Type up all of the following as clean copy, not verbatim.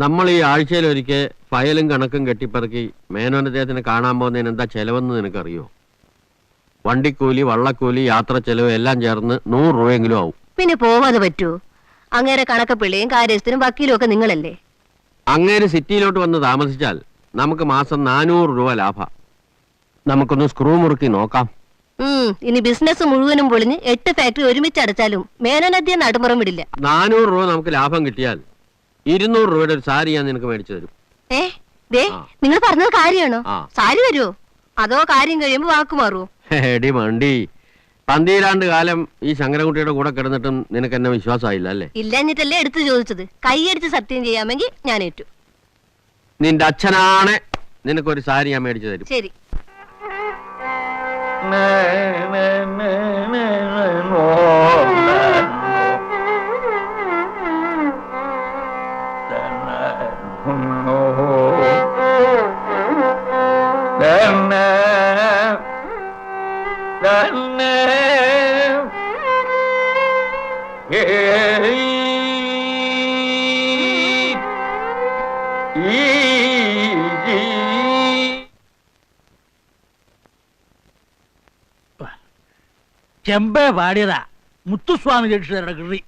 നമ്മൾ ഈ ആഴ്ചയിലൊരിക്കൽ ഫയലും കണക്കും കെട്ടിപ്പറക്കി മേനോൻ അദ്ദേഹത്തിന് കാണാൻ പോകുന്നതിന് എന്താ ചെലവെന്ന് നിനക്കറിയോ? വണ്ടിക്കൂലി, വള്ളക്കൂലി, യാത്ര ചെലവ് എല്ലാം ചേർന്ന് 100 രൂപയെങ്കിലും ആവും. പിന്നെ പോവാതെ പറ്റൂ? അങ്ങേരെ കണക്കപ്പിള്ളിയും കാര്യസ്ഥനും വക്കീലും ഒക്കെ നിങ്ങളല്ലേ? അങ്ങേര് സിറ്റിയിലോട്ട് വന്ന് താമസിച്ചാൽ നമുക്ക് മാസം 400 രൂപ ലാഭം. നമുക്കൊന്ന് സ്ക്രൂ മുറുക്കി നോക്കാം. ഇനി ബിസിനസ് മുഴുവനും പൊളിഞ്ഞ് 8 ഫാക്ടറി ഒരുമിച്ച് അടച്ചാലും മേനോനദ്യം നടുമുറം വിടില്ല. 400 രൂപ നമുക്ക് ലാഭം കിട്ടിയാൽ 200 രൂപയുടെ ഒരു സാരി ഞാൻ നിനക്ക് മേടിച്ചു തരും. നിങ്ങൾ പറഞ്ഞത് കാര്യമാണോ? സാരി വരുമോ അതോ കാര്യം കഴിയുമ്പോ വാക്ക് മാറുമോ? എടി മണ്ടി, 12 കാലം ഈ ശങ്കരൻകുട്ടിയുടെ കൂടെ കിടന്നിട്ടും നിനക്ക് എന്നെ വിശ്വാസമായില്ല അല്ലേ? ഇല്ലഞ്ഞിട്ടല്ലേ എടുത്തു ചോദിച്ചത്. കൈയടിച്ച് സത്യം ചെയ്യാമെങ്കിൽ ഞാൻ ഏറ്റു. നിന്റെ അച്ഛനാണ് നിനക്കൊരു സാരി ഞാൻ മേടിച്ചു തരും. ശരി. ചെമ്പേ പാടിയതാ മുത്തുസ്വാമി ദീക്ഷിതരുടെ കൃതി.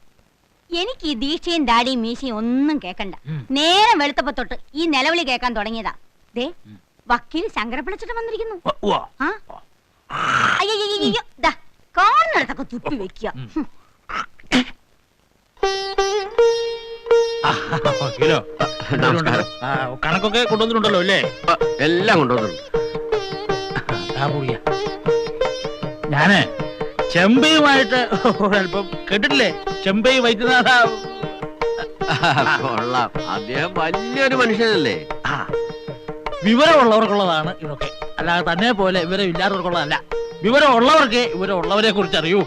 എനിക്ക് ഈ ദീക്ഷയും ദാടിയും മീശയും ഒന്നും കേക്കണ്ട. നേരം വെളുത്തപ്പോ തൊട്ട് ഈ നിലവിളി കേൾക്കാൻ തുടങ്ങിയതാ. ദേ വക്കീൽ ശങ്കരപ്പിളച്ചിട്ട് വന്നിരിക്കുന്നു. അയ്യോ കാണുന്നിടത്തൊക്കെ തുപ്പി വെക്കുക. കണക്കൊക്കെ കൊണ്ടുവന്നിട്ടുണ്ടല്ലോ അല്ലേ? എല്ലാം കൊണ്ടുവന്നിട്ടുണ്ട്. ഞാന് ചെമ്പയുമായിട്ട് അല്പം കേട്ടിട്ടില്ലേ? ചെമ്പൈ വൈദ്യനാഥ കൊള്ളാം. അദ്ദേഹം വലിയൊരു മനുഷ്യനല്ലേ? വിവരമുള്ളവർക്കുള്ളതാണ് ഇതൊക്കെ, അല്ലാതെ തന്നെ പോലെ വിവരം ഇല്ലാത്തവർക്കുള്ളതല്ല. വിവരം ഉള്ളവർക്ക് വിവരം ഉള്ളവരെ കുറിച്ച് അറിയൂ.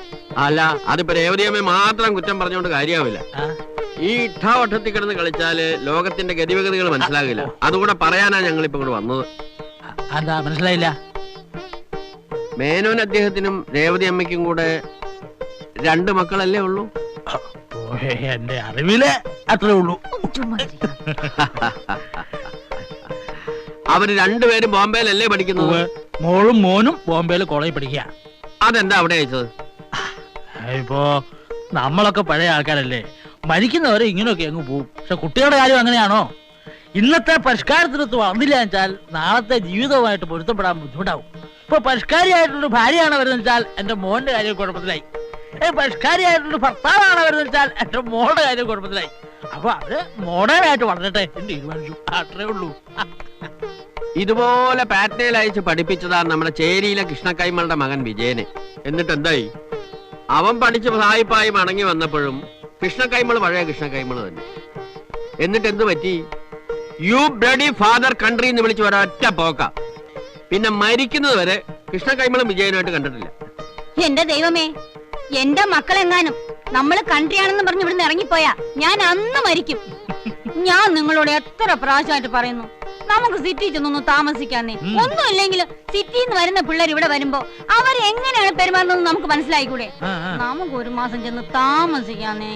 അല്ല, അതിപ്പോ രേവതിയമ്മ മാത്രം കുറ്റം പറഞ്ഞുകൊണ്ട് കാര്യമാവില്ല. ഈ ഇട്ടാവട്ടത്തിൽ കിടന്ന് കളിച്ചാല് ലോകത്തിന്റെ ഗതിവിഗതികൾ മനസ്സിലാകില്ല. അതുകൂടെ പറയാനാ ഞങ്ങളിപ്പോ ഇവിടെ വന്നത്. എന്താ മനസ്സിലായില്ല? മേനോൻ അദ്ദേഹത്തിനും രേവതി അമ്മയ്ക്കും കൂടെ 2 മക്കളല്ലേ ഉള്ളൂ? എന്റെ അറിവില് അത്രേ ഉള്ളൂ. അവര് 2 പേരും ബോംബെയിലല്ലേ പഠിക്കുന്നത്? മോളും മോനും ബോംബെയിൽ കോളേജിൽ പഠിക്കുക. അതെന്താ അവിടെ അയച്ചത്? ഇപ്പോ നമ്മളൊക്കെ പഴയ ആൾക്കാരല്ലേ, മരിക്കുന്നവരെ ഇങ്ങനെയൊക്കെ അങ്ങ് പോവും. പക്ഷെ കുട്ടികളുടെ കാര്യം അങ്ങനെയാണോ? ഇന്നത്തെ പരിഷ്കാരത്തിനൊത്ത് വന്നില്ല വെച്ചാൽ നാളത്തെ ജീവിതവുമായിട്ട് പൊരുത്തപ്പെടാൻ ബുദ്ധിമുട്ടാവും. ഇപ്പൊ പരിഷ്കാരിയായിട്ടൊരു ഭാര്യയാണ് വരുന്നത് വെച്ചാൽ എന്റെ മോന്റെ കാര്യം കുഴപ്പത്തിലായി. പരിഷ്കാരിയായിട്ടൊരു ഭർത്താവാണ് വരുന്നത് വെച്ചാൽ എന്റെ മോളുടെ കാര്യം കുഴപ്പത്തിലായി. അപ്പൊ അവര് മോഡേൺ ആയിട്ട് വളരട്ടെ എന്ന് തീരുമാനിച്ചു. അത്രേ ഉള്ളൂ. ഇതുപോലെ പാറ്റ്നയിൽ അയച്ച് പഠിപ്പിച്ചതാണ് നമ്മുടെ ചേരിയിലെ കൃഷ്ണക്കൈമളുടെ മകൻ വിജയനെ. എന്നിട്ട് എന്തായി? അവൻ പഠിച്ച് സായിപ്പായി മടങ്ങി വന്നപ്പോഴും കൃഷ്ണക്കൈമൾ പഴയ കൃഷ്ണക്കൈമൾ തന്നെ. എന്നിട്ട് എന്ത് പറ്റി? യു ബ്ലഡി ഫാദർ കൺട്രി എന്ന് വിളിച്ച് ഒരൊറ്റ പോക്ക. പിന്നെ മരിക്കുന്നത് വരെ കൃഷ്ണക്കൈമളും വിജയനുമായിട്ട് കണ്ടിട്ടില്ല. എന്റെ ദൈവമേ, എന്റെ മക്കളെങ്ങാനും നമ്മള് കൺട്രിയാണെന്ന് പറഞ്ഞ് ഇവിടുന്ന് ഇറങ്ങിപ്പോയാ ഞാൻ അന്ന് മരിക്കും. ഞാൻ നിങ്ങളോട് എത്ര പ്രാവശ്യമായിട്ട് പറയുന്നു, നമുക്ക് സിറ്റി ചെന്നൊന്ന് താമസിക്കാന്നേ. ഒന്നും ഇല്ലെങ്കിൽ സിറ്റിയിൽ നിന്ന് വരുന്ന പിള്ളേർ ഇവിടെ വരുമ്പോ അവരെങ്ങനെയാണ് പെരുമാറുന്നത് നമുക്ക് മനസ്സിലായിക്കൂടെ? നമുക്ക് 1 മാസം ചെന്ന് താമസിക്കാന്നേ.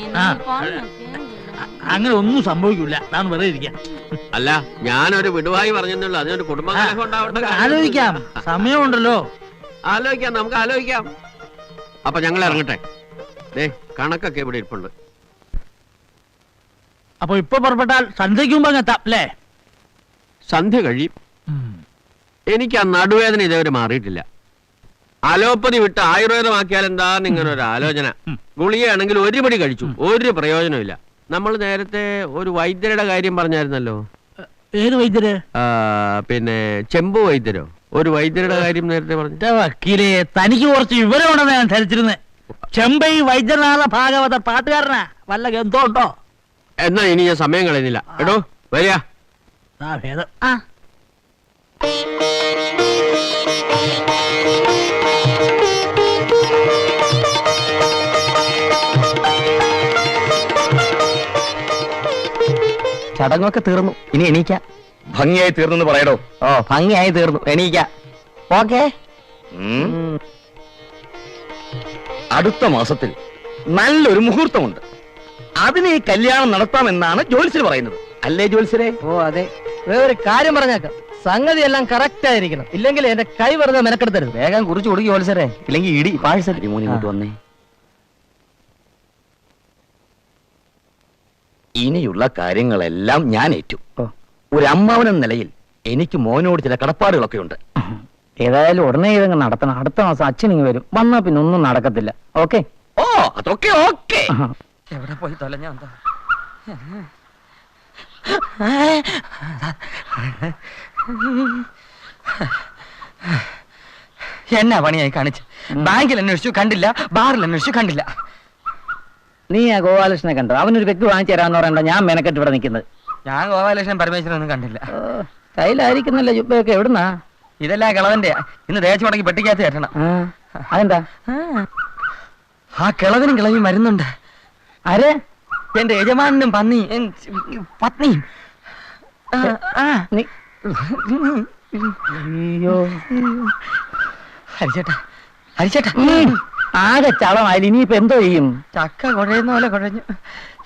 അങ്ങനെ ഒന്നും സംഭവിക്കില്ല. ഞാൻ വെറുതെ ഇരിക്കാം. അല്ല, ഞാനൊരു വിടുവായി പറഞ്ഞെന്നുള്ളൂ. അതിനൊരു കുടുംബകലഹം ഉണ്ടാവട്ടെ. ആലോചിക്കാം, സമയമുണ്ടല്ലോ. ആലോചിക്കാം, നമുക്ക് ആലോചിക്കാം. അപ്പൊ ഞങ്ങൾ ഇറങ്ങട്ടെ. കണക്കൊക്കെ ഇവിടെ ഇരിപ്പുണ്ട്. അപ്പൊ ഇപ്പൊ പുറപ്പെട്ടാൽ സന്ധ്യയ്ക്ക് മുമ്പ് എത്താം അല്ലേ? സന്ധ്യ കഴിയും. എനിക്ക് ആ നടുവേദന ഇതേവരെ മാറിയിട്ടില്ല. അലോപ്പതി വിട്ട് ആയുർവേദമാക്കിയാൽ എന്താ ഇങ്ങനെ ഒരു ആലോചന. ഗുളികയാണെങ്കിൽ 1 പടി കഴിച്ചു, ഒരു പ്രയോജനമില്ല. നമ്മൾ നേരത്തെ ഒരു വൈദ്യരുടെ കാര്യം പറഞ്ഞായിരുന്നല്ലോ. ഏത് വൈദ്യര്? പിന്നെ ചെമ്പു വൈദ്യരോ ഒരു വൈദ്യരുടെ കാര്യം നേരത്തെ പറഞ്ഞു. വക്കീലെ, തനിക്ക് കുറച്ച് വിവരമുണ്ടെന്ന് ഞാൻ ധരിച്ചിരുന്നത്. ചെമ്പൈ വൈദ്യനാഥ ഭാഗവത പാട്ടുകാരനാ. വല്ല ഗന്ധം ഉണ്ടോ? എന്നാ ഇനി ഞാൻ സമയം കളയുന്നില്ല. എടോ വരിക. ഭേദം. ചടങ്ങൊക്കെ തീർന്നു, ഇനി എണീക്ക. ഭംഗിയായി തീർന്നു പറയടോ. ഭംഗിയായി തീർന്നു, എണീക്ക. ഓക്കേ. അടുത്ത മാസത്തിൽ നല്ലൊരു മുഹൂർത്തമുണ്ട്. അതിന് ഈ കല്യാണം നടത്താമെന്നാണ് ജ്യോത്സ്യർ പറയുന്നത്. അല്ലേ ജോത്സരെ? ഓ അതെ. വേറൊരു കാര്യം പറഞ്ഞേക്കാം, സംഗതി എല്ലാം കറക്റ്റ് ആയിരിക്കണം, ഇല്ലെങ്കിൽ എന്റെ കൈ വെറുതെ മെനക്കെടുത്തരുത്. വേഗം കുറിച്ച് കൊടുക്കും ജോത്സരെ, ഇല്ലെങ്കിൽ ഇടി പാഴ്സൽ. ഇങ്ങോട്ട് വന്നേ. ഇനിയുള്ള കാര്യങ്ങളെല്ലാം ഞാൻ ഏറ്റു. ഒരു അമ്മാവനെന്ന നിലയിൽ എനിക്ക് മോനോട് ചില കടപ്പാടുകളൊക്കെ ഉണ്ട്. ഏതായാലും ഉടനെ ഇതങ്ങ് നടത്തണം. അടുത്ത മാസം അച്ഛൻ ഇങ്ങ് വരും. വന്നാ പിന്നെ ഒന്നും നടക്കത്തില്ല. ഓക്കെ? ഓ അതൊക്കെ ഓക്കെ. എവിടെ പോയി തൊലഞ്ഞ എന്നാ പണിയായി കാണിച്ച്? ബാങ്കിൽ അന്വേഷിച്ചു കണ്ടില്ല, ബാറിൽ അന്വേഷിച്ചു കണ്ടില്ല. നീ ആ ഗോപാലകൃഷ്ണനെ കണ്ടോ? അവനൊരു വ്യക്തി വാങ്ങിച്ചു തരാന്ന് പറയണ്ട ഞാൻ മെനക്കെട്ട് ഇവിടെ നിൽക്കുന്നത്. ഞാൻ ഗോപാലകൃഷ്ണൻ പരമേശ്വരനൊന്നും കണ്ടില്ല. കയ്യിലായിരിക്കുന്നല്ലോ ജുബയൊക്കെ. എവിടുന്നാ? ഇതെല്ലാം കിളവന്റെ. ഇന്ന് തേച്ചു മുടക്കി പെട്ടിക്കകത്ത് കയറ്റണം. അതെന്താ? ആ കിളവനും കിളവിയും വരുന്നുണ്ട്. ആര്? എന്റെ യജമാനും പത്നിയും. നീ അയ്യോ ഹരിച്ചേട്ടാ, ഹരിച്ചേട്ടാ, ആകെ ചളമായാലും ഇനിയിപ്പോ എന്തോ ചെയ്യും? ചക്ക കുഴയുന്ന പോലെ കുഴഞ്ഞു.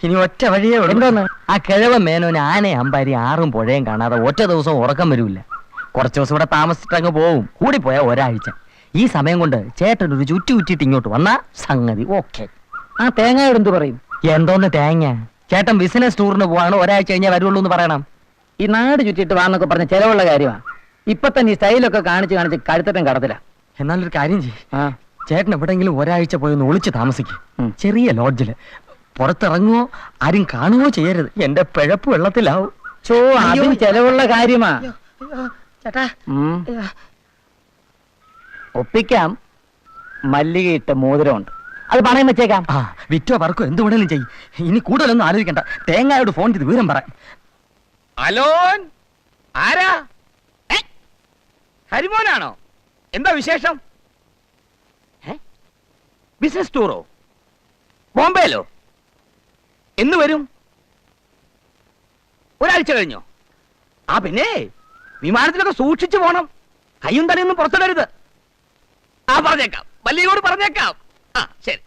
ഇനി ഒറ്റ വഴിയേ ഉള്ളൂ. എന്തോന്ന്? ആ കിഴവൻ മേനോന് ആനയെ അമ്പാരി ആറും പുഴയും കാണാതെ ഒറ്റ ദിവസം ഉറക്കം വരൂല. കുറച്ചു ദിവസം ഇവിടെ താമസിച്ചിട്ട് അങ്ങ് പോവും. കൂടിപ്പോയാ ഒരാഴ്ച. ഈ സമയം കൊണ്ട് ചേട്ടൻ ഒരു ചുറ്റി ചുറ്റിട്ട് ഇങ്ങോട്ട് വന്നാ സംഗതി ഓക്കെ. ആ തേങ്ങയോട് എന്ത് പറയും? എന്തോന്ന് തേങ്ങ? ചേട്ടൻ ബിസിനസ് ടൂറിന് പോവാണ്, ഒരാഴ്ച കഴിഞ്ഞാൽ വരുള്ളൂ എന്ന് പറയണം. ഈ നാട് ചുറ്റിട്ട് വാന്നൊക്കെ പറഞ്ഞ ചെലവുള്ള കാര്യമാണ്. ഇപ്പൊ തന്നെ ഈ സ്റ്റൈലൊക്കെ കാണിച്ച് കഴുത്തട്ടം കടത്തില്ല. എന്നാലൊരു കാര്യം ചെയ്യും, ചേട്ടൻ എവിടെങ്കിലും ഒരാഴ്ച പോയി ഒന്ന് ഒളിച്ച് താമസിക്കും. ചെറിയ ലോഡ്ജില്. പുറത്തിറങ്ങുവോ ആരും കാണുകയോ ചെയ്യരുത്. എന്റെ പിഴപ്പ് വെള്ളത്തിലാവും. അതും ചെലവുള്ള കാര്യമാ. ചേട്ടാ ഒപ്പിക്കാം. മല്ലികയിട്ട മോതിരമുണ്ട്, അത് പണയം വെച്ചേക്കാം. ആ വിറ്റോ പറക്കോ എന്ത് വേണേലും ചെയ്യും. ഇനി കൂടുതലൊന്നും ആലോചിക്കണ്ട. തേങ്ങയോട് ഫോൺ ചെയ്ത് വിവരം പറയാം. അലോൻ ആരാ? ഹരിമോനാണോ? എന്താ വിശേഷം? ബിസിനസ് ടൂറോ? ബോംബെയിലോ? എന്ന് വരും? ഒരാഴ്ച കഴിഞ്ഞോ? ആ പിന്നെ വിമാനത്തിലൊക്കെ സൂക്ഷിച്ചു പോണം. കയ്യും തലയൊന്നും പുറത്തിടരുത്. ആ പറഞ്ഞേക്കാം, വല്ലിയോട് പറഞ്ഞേക്കാം. ആ ശരി.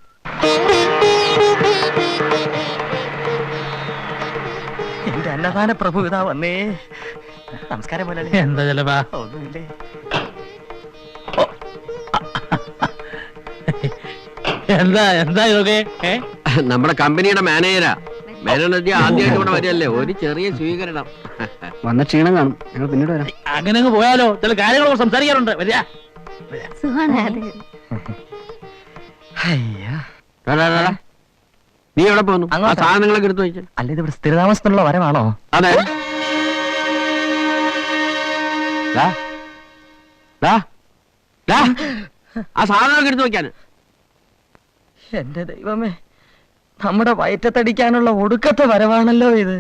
എന്റെ അന്നദാന പ്രഭു ഇതാ വന്നേ. നമസ്കാരം മുതലാളി. എന്താ ചെലവാ? ഒന്നുമില്ലേ. എന്താ എന്താ ഇതൊക്കെ? നമ്മുടെ കമ്പനിയുടെ മാനേജരാ. മേനോജി ആദ്യമായിട്ട് ഇവിടെ വരികയല്ലേ, ഒരു ചെറിയ സ്വീകരണം. വന്ന ക്ഷീണം കാണും, ഞങ്ങൾ പിന്നീട് വരാം. അങ്ങനെ അങ്ങ് പോയാലോ? ചില കാര്യങ്ങളൊക്കെ സംസാരിക്കാറുണ്ട്. വരിക. അയ്യോ. നീ എവിടെ പോന്നു? ആ അങ്ങോട്ടാ. സാധനങ്ങളൊക്കെ എടുത്തു വയ്ക്കാൻ. അല്ല ഇത് ഇവിടെ സ്ഥിരതാമസത്തിനുള്ള വരമാണോ? അതെ. ദാ, ദാ, ദാ, ആ സാധനങ്ങളൊക്കെ എടുത്തു വയ്ക്കാൻ. എന്റെ ദൈവമേ, നമ്മുടെ വയറ്റത്തടിക്കാനുള്ള ഒടുക്കത്തെ വരവാണല്ലോ ഇത്.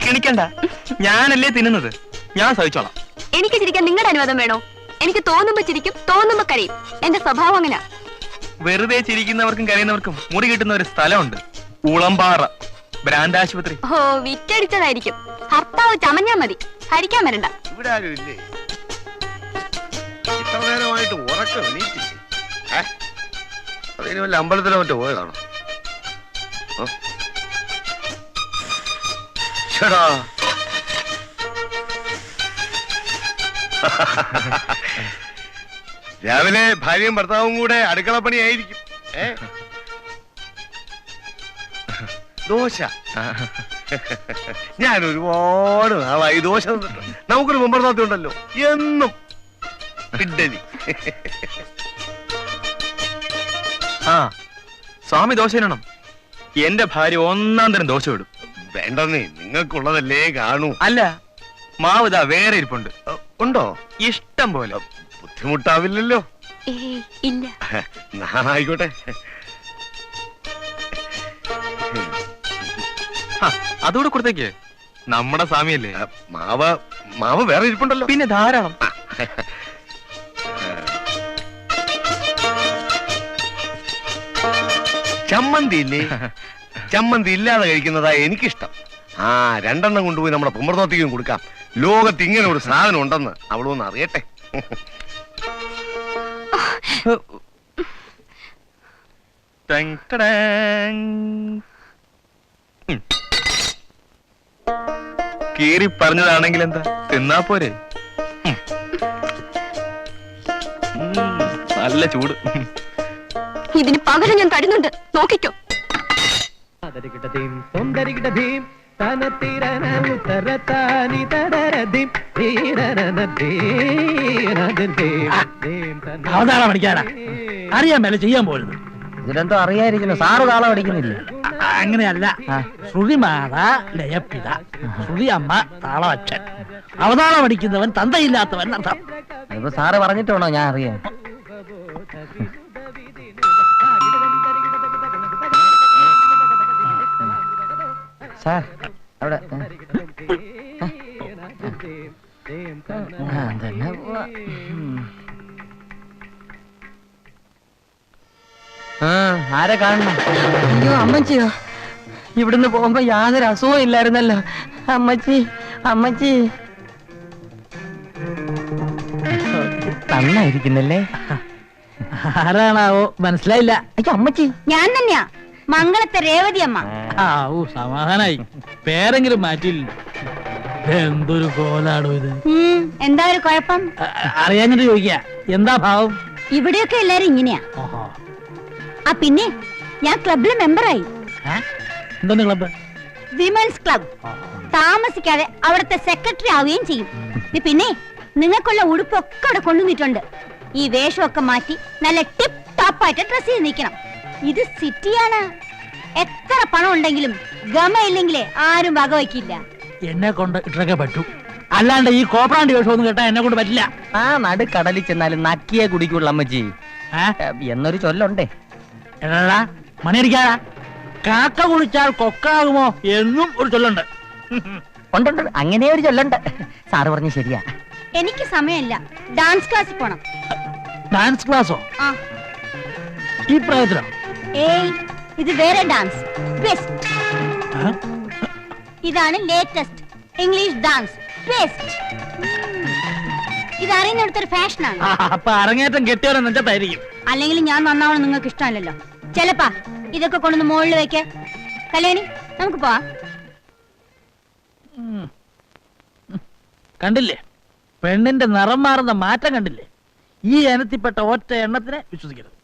കിണിക്കണ്ട, ഞാനല്ലേ തിന്നുന്നത്, ഞാൻ സഹിച്ചോളാം. എനിക്ക് ചിരിക്കാൻ നിങ്ങളുടെ അനുവാദം വേണോ? എനിക്ക് തോന്നുമ്പോ ചിരിക്കും, തോന്നുമ്പോ കരയും. എന്റെ സ്വഭാവം അങ്ങനെ. വെറുതെ ചിരിക്കുന്നവർക്കും കരയുന്നവർക്കും മുറി കിട്ടുന്ന ഒരു സ്ഥലമുണ്ട്, ഉളമ്പാറ ബ്രാൻഡ് ആശുപത്രി. ഓ വിറ്റടിച്ചതായിരിക്കും. ഭർത്താവ് ചമഞ്ഞാ മതി, ഹരിക്കാൻ വരണ്ട. ഇവിടെ ആരും ഇല്ലേ? ഇത്ര നേരമായിട്ട് ഉറക്കം എണീറ്റില്ലേ? അതിന് വല്ല അമ്പലത്തിലോ മറ്റോ പോയതാണോ? ചേടാ, രാവിലെ ഭാര്യയും ഭർത്താവും കൂടെ അടുക്കളപ്പണിയായിരിക്കും. ദോശ. ഞാൻ ഒരുപാട് നാളായി ദോശ തന്നിട്ടുണ്ട്. നമുക്കൊരു മുമ്പർത്താത്തി ഉണ്ടല്ലോ, എന്നും ഇഡ്ഡലി. ആ സ്വാമി ദോശ ഇടണം. എന്റെ ഭാര്യ ഒന്നാം തരം ദോശ ഇടും. വേണ്ടെന്നേ, നിങ്ങൾക്കുള്ളതല്ലേ കാണൂ. അല്ല, മാവ് ഇതാ വേറെ ഇരിപ്പുണ്ട്. ഉണ്ടോ? ഇഷ്ടം പോലെ. ബുദ്ധിമുട്ടാവില്ലല്ലോ? ഇല്ല. ആയിക്കോട്ടെ. അതുകൂടെ കൊടുത്തേക്ക്. നമ്മുടെ സ്വാമിയല്ലേ. മാവ് വേറെ ഇരിപ്പുണ്ടല്ലോ. പിന്നെ ധാരാളം. ചമ്മന്തി ഇല്ലേ? ചമ്മന്തി ഇല്ലാതെ കഴിക്കുന്നതാ എനിക്കിഷ്ടം. ആ 2 കൊണ്ടുപോയി നമ്മുടെ പുമ്പർത്തോത്തിക്കും കൊടുക്കാം. ലോകത്ത് ഇങ്ങനെ ഒരു സാധനം ഉണ്ടെന്ന് അവളൊന്ന് അറിയട്ടെ. ടങ് ടടങ്. കീറി പറഞ്ഞതാണെങ്കിൽ എന്താ, തിന്നാ പോരെ. നല്ല ചൂട്. ഇതിന് പകരം ഞാൻ തരുന്നുണ്ട്, നോക്കിക്കോ. അവതാളം പഠിക്കാനാ അറിയാൻ മേലെ ചെയ്യാൻ പോരുത്. ഇതിലെന്തോ അറിയാതിരിക്കുന്നു. സാറ് താളം അടിക്കുന്നില്ലേ? അങ്ങനെയല്ല. ശ്രുതി മാത ലയപ്പിത, ശ്രുതി അമ്മ താളം അച്ഛൻ. അവതാളം അടിക്കുന്നവൻ തന്തയില്ലാത്തവൻ അർത്ഥം. ഇപ്പൊ സാറ് പറഞ്ഞിട്ടാണോ ഞാൻ അറിയാൻ? സാർ അവിടെ ആരെ കാണണം? അയ്യോ അമ്മച്ചിയോ, ഇവിടുന്ന് പോകുമ്പോ യാതൊരു അസുഖവും ഇല്ലായിരുന്നല്ലോ. അമ്മച്ചി അമ്മച്ചി നന്നായിരിക്കുന്നല്ലേ? ആരാണാവോ മനസ്സിലായില്ല. അയ്യോ അമ്മച്ചി ഞാൻ തന്നെയാ, മംഗളത്തെ രേവതി അമ്മ. സമാധാനായി. പേരെങ്കിലും മാറ്റിയില്ല. എന്തൊരു കോലാടോ ഇത്. എന്താ ഒരു കുഴപ്പം? അറിയാഞ്ഞിട്ട് ചോദിക്കാ, എന്താ ഭാവം? ഇവിടെയൊക്കെ എല്ലാരും ഇങ്ങനെയാ. ആ പിന്നെ ഞാൻ ക്ലബിലെ മെമ്പറായി. എന്തോന്ന് ക്ലബ്? Women's club. താമസിക്കാതെ അവിടുത്തെ സെക്രട്ടറി ആവുകയും ചെയ്യും. പിന്നെ നിങ്ങൾക്കുള്ള ഉടുപ്പൊക്കെ അവിടെ കൊണ്ടുവന്നിട്ടുണ്ട്. ഈ വേഷമൊക്കെ മാറ്റി നല്ല ടിപ്പ് ടോപ്പ് ആയിട്ട് ഡ്രസ് ചെയ്ത് നിൽക്കണം. ഇത് സിറ്റിയാണ്. എത്ര പണം ഉണ്ടെങ്കിലും ഗമയില്ലെങ്കിലേ ആരും വകവയ്ക്കില്ല. എന്നെ കൊണ്ട് ഇട്ടൊക്കെ പറ്റൂ, അല്ലാണ്ട് ഈ കോപ്രാണ്ടി വേഷമൊന്നും കേട്ടാ എന്നെ കൊണ്ട് പറ്റില്ല. ആ നടുക്കടലിൽ ചെന്നാലും നക്കിയേ കുടിക്കുള്ളൂ അമ്മച്ചി എന്നൊരു ചൊല്ലുണ്ടേ. എടാ മണിയടിക്കാടാ, കാക്ക കുളിച്ചാൽ കൊക്കാകുമോ എന്നും ഒരു ചൊല്ലുണ്ട്. ഉണ്ടുണ്ട്, അങ്ങനെ ഒരു ചൊല്ലുണ്ട്. സാറ് പറഞ്ഞ ശരിയാ. എനിക്ക് സമയമില്ല, ഡാൻസ് ക്ലാസ്സിൽ പോണം. ഡാൻസ് ക്ലാസ്സോ? ആ ഈ പ്രായത്തിലോ? ഏയ് ഇത് വേറെ ഡാൻസ്. ബെസ്റ്റ്. ഇതാണ് ലേറ്റസ്റ്റ് ഇംഗ്ലീഷ് ഡാൻസ്. ബെസ്റ്റ്. ഇത് അറിയുന്നിടത്തൊരു ഫാഷനാണ്. അപ്പൊ അരങ്ങേറ്റം കെട്ടിയവരെ നെഞ്ചത്തായിരിക്കും. അല്ലെങ്കിൽ ഞാൻ നന്നാവണം നിങ്ങൾക്ക് ഇഷ്ടമല്ലല്ലോ. ചെലപ്പാ ഇതൊക്കെ കൊണ്ടൊന്ന് മുകളിൽ വെക്ക്. കല്യാണി നമുക്ക് പോവാം. കണ്ടില്ലേ പെണ്ണിന്റെ നിറം മാറുന്ന മാറ്റം കണ്ടില്ലേ? ഈ ഇനത്തിൽപ്പെട്ട ഒറ്റ എണ്ണത്തിനെ വിശ്വസിക്കരുത്.